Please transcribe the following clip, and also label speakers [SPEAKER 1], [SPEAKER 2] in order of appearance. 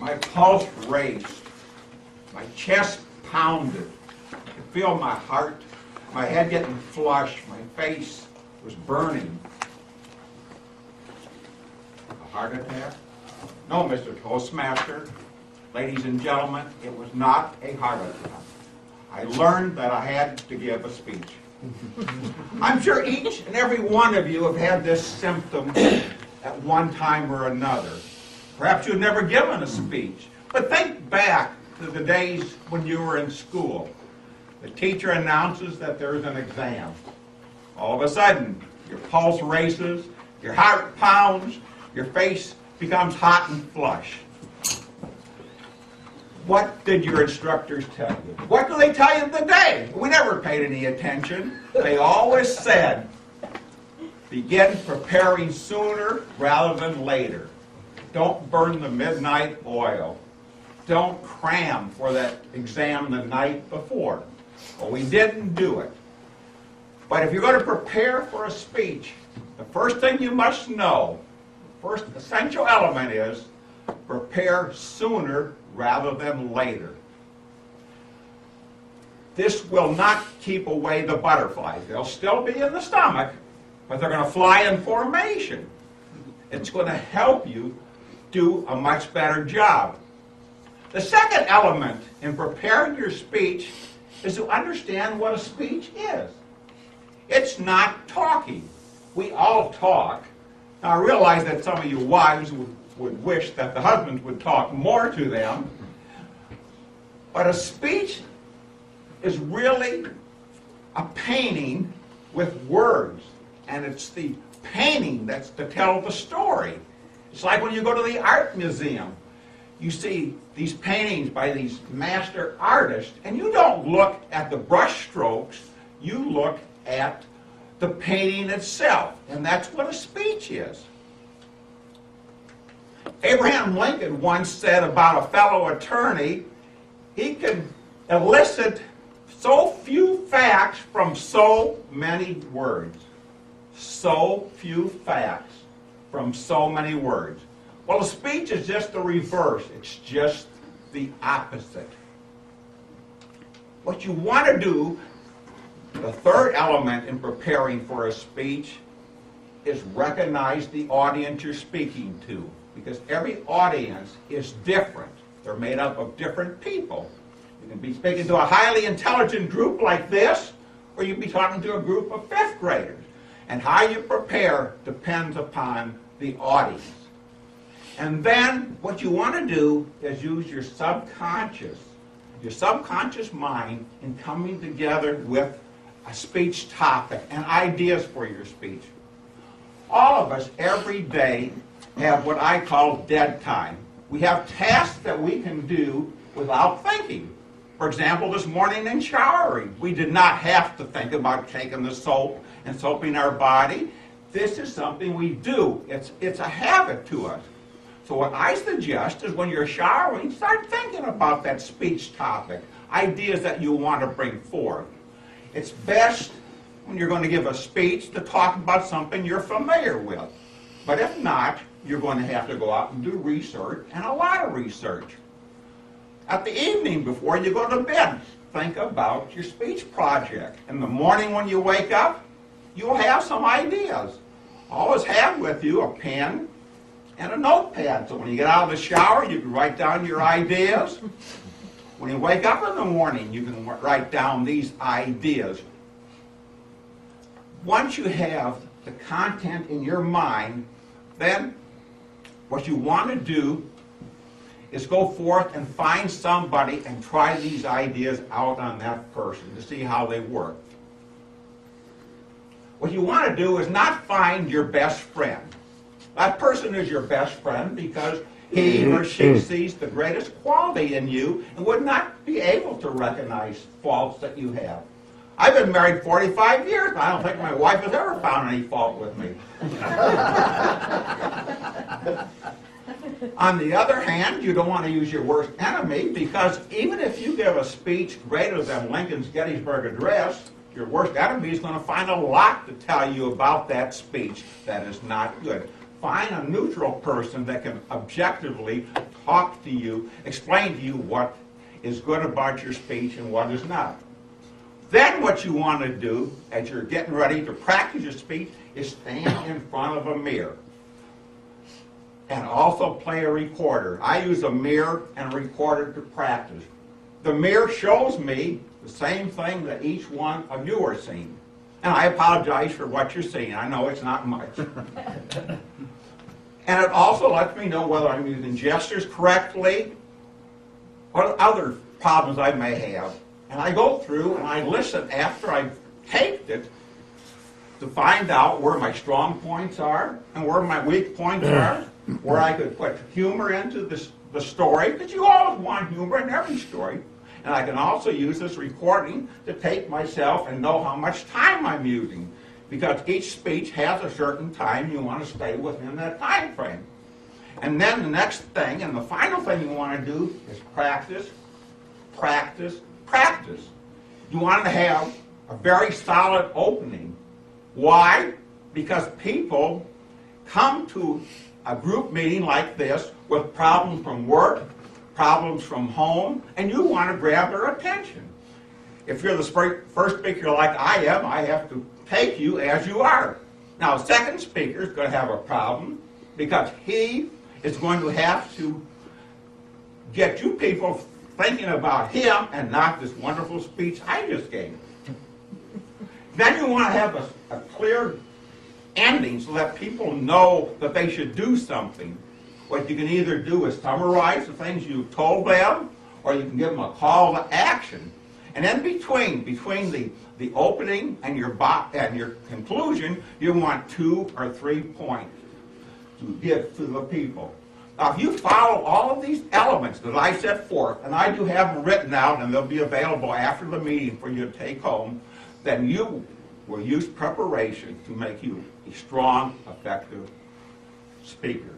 [SPEAKER 1] My pulse raced. My chest pounded. I could feel my heart, my head getting flushed. My face was burning. A heart attack? No, Mr. Toastmaster. Ladies and gentlemen, it was not a heart attack. I learned that I had to give a speech. I'm sure each and every one of you have had this symptom at one time or another. Perhaps you've never given a speech, but think back to the days when you were in school. The teacher announces that there's an exam. All of a sudden, your pulse races, your heart pounds, your face becomes hot and flush. What did your instructors tell you? What do they tell you today? We never paid any attention. They always said, begin preparing sooner rather than later. Don't burn the midnight oil. Don't cram for that exam the night before. Well, we didn't do it. But if you're going to prepare for a speech, the first thing you must know, the first essential element is prepare sooner rather than later. This will not keep away the butterflies. They'll still be in the stomach, but they're going to fly in formation. It's going to help you do a much better job. The second element in preparing your speech is to understand what a speech is. It's not talking. We all talk. Now, I realize that some of you wives would wish that the husbands would talk more to them. But a speech is really a painting with words. And it's the painting that's to tell the story. It's like when you go to the art museum. You see these paintings by these master artists, and you don't look at the brush strokes, you look at the painting itself. And that's what a speech is. Abraham Lincoln once said about a fellow attorney, he can elicit so few facts from so many words. So few facts from so many words. Well, a speech is just the reverse. It's just the opposite. What you want to do, the third element in preparing for a speech, is recognize the audience you're speaking to. Because every audience is different. They're made up of different people. You can be speaking to a highly intelligent group like this, or you can be talking to a group of fifth graders. And how you prepare depends upon the audience. And then what you want to do is use your subconscious mind in coming together with a speech topic and ideas for your speech. All of us every day have what I call dead time. We have tasks that we can do without thinking. For example, this morning in showering, we did not have to think about taking the soap and soaping our body. This is something we do. It's a habit to us. So what I suggest is when you're showering, start thinking about that speech topic, ideas that you want to bring forth. It's best when you're going to give a speech to talk about something you're familiar with. But if not, you're going to have to go out and do research, and a lot of research. At the evening before you go to bed, think about your speech project. In the morning when you wake up, you'll have some ideas. Always have with you a pen and a notepad. So when you get out of the shower, you can write down your ideas. When you wake up in the morning, you can write down these ideas. Once you have the content in your mind, then what you want to do is go forth and find somebody and try these ideas out on that person to see how they work. What you want to do is not find your best friend. That person is your best friend because he or she sees the greatest quality in you and would not be able to recognize faults that you have. I've been married 45 years, and I don't think my wife has ever found any fault with me. On the other hand, you don't want to use your worst enemy because even if you give a speech greater than Lincoln's Gettysburg Address, your worst enemy is going to find a lot to tell you about that speech that is not good. Find a neutral person that can objectively talk to you, explain to you what is good about your speech and what is not. Then what you want to do, as you're getting ready to practice your speech, is stand in front of a mirror. And also play a recorder. I use a mirror and a recorder to practice. The mirror shows me the same thing that each one of you are seeing. And I apologize for what you're seeing. I know it's not much. And it also lets me know whether I'm using gestures correctly, what other problems I may have. And I go through and I listen after I've taped it to find out where my strong points are and where my weak points are, where I could put humor into the story, because you always want humor in every story. And I can also use this recording to tape myself and know how much time I'm using, because each speech has a certain time. You want to stay within that time frame. And then the next thing, and the final thing you want to do is practice, practice, practice. You want to have a very solid opening. Why? Because people come to a group meeting like this with problems from work, problems from home, and you want to grab their attention. If you're the first speaker like I am, I have to take you as you are. Now, the second speaker is going to have a problem because he is going to have to get you people thinking about him and not this wonderful speech I just gave. Then you want to have a clear ending so that people know that they should do something. What you can either do is summarize the things you've told them, or you can give them a call to action. And in between the opening and your conclusion, you want 2 or 3 points to give to the people. Now, if you follow all of these elements that I set forth, and I do have them written out, and they'll be available after the meeting for you to take home, then you will use preparation to make you a strong, effective speaker.